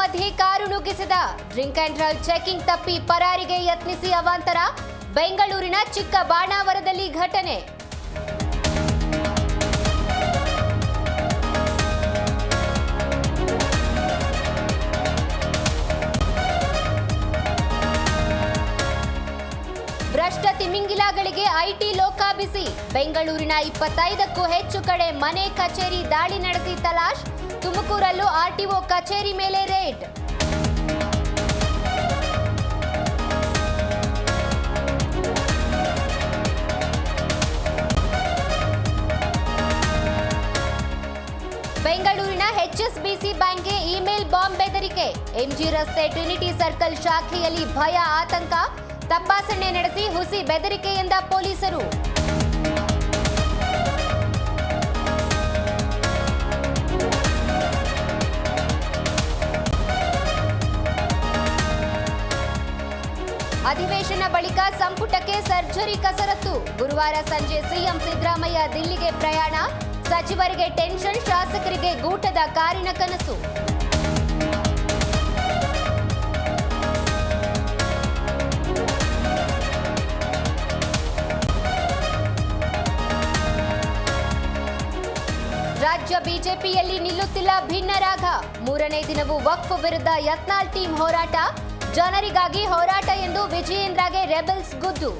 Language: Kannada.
ಮಧ್ಯೆ ಕಾರು ನುಗ್ಗಿಸಿದ ಡ್ರಿಂಕ್ ಅಂಡ್ ಡ್ರೈವ್ ಚೆಕಿಂಗ್ ತಪ್ಪಿ ಪರಾರಿಗೆ ಯತ್ನಿಸಿ ಅವಾಂತರ. ಬೆಂಗಳೂರಿನ ಚಿಕ್ಕಬಾಣಾವರದಲ್ಲಿ ಘಟನೆ. ಭ್ರಷ್ಟ ತಿಮಿಂಗಿಲಗಳಿಗೆ ಐಟಿ ಲೋಕಾಭಿಸಿ. ಬೆಂಗಳೂರಿನ 25ಕ್ಕೂ ಹೆಚ್ಚು ಕಡೆ ಮನೆ ಕಚೇರಿ ದಾಳಿ ನಡೆಸಿ ತಲಾಶ್. ತುಮಕೂರಲ್ಲೂ ಆರ್ಟಿಒ ಕಚೇರಿ ಮೇಲೆ ರೇಡ್. ಬೆಂಗಳೂರಿನ ಎಚ್ಎಸ್ಬಿಸಿ ಬ್ಯಾಂಕ್ಗೆ ಇಮೇಲ್ ಬಾಂಬ್ ಬೆದರಿಕೆ. ಎಂಜಿ ರಸ್ತೆ ಟ್ರಿನಿಟಿ ಸರ್ಕಲ್ ಶಾಖೆಯಲ್ಲಿ ಭಯ ಆತಂಕ. ತಪಾಸಣೆ ನಡೆಸಿ ಹುಸಿ ಬೆದರಿಕೆ ಎಂದ ಪೊಲೀಸರು. ಅಧಿವೇಶನ ಬಳಿಕ ಸಂಪುಟಕ್ಕೆ ಸರ್ಜರಿ ಕಸರತ್ತು. ಗುರುವಾರ ಸಂಜೆ ಸಿಎಂ ಸಿದ್ದರಾಮಯ್ಯ ದಿಲ್ಲಿಗೆ ಪ್ರಯಾಣ. ಸಚಿವರಿಗೆ ಟೆನ್ಷನ್, ಶಾಸಕರಿಗೆ ಗೂಟದ ಕಾರಿನ ಕನಸು. ರಾಜ್ಯ ಬಿಜೆಪಿಯಲ್ಲಿ ನಿಲ್ಲುತ್ತಿಲ್ಲ ಭಿನ್ನರಾಗ. ಮೂರನೇ ದಿನವೂ ವಕ್ಫ್ ವಿರುದ್ಧ ಯತ್ನಾಳ್ ಟೀಮ್ ಹೋರಾಟ. ಜನರಿಗಾಗಿ ಹೋರಾಟ ಎಂದು ವಿಜಯೇಂದ್ರಗೆ ರೆಬೆಲ್ಸ್ ಗುದ್ದು.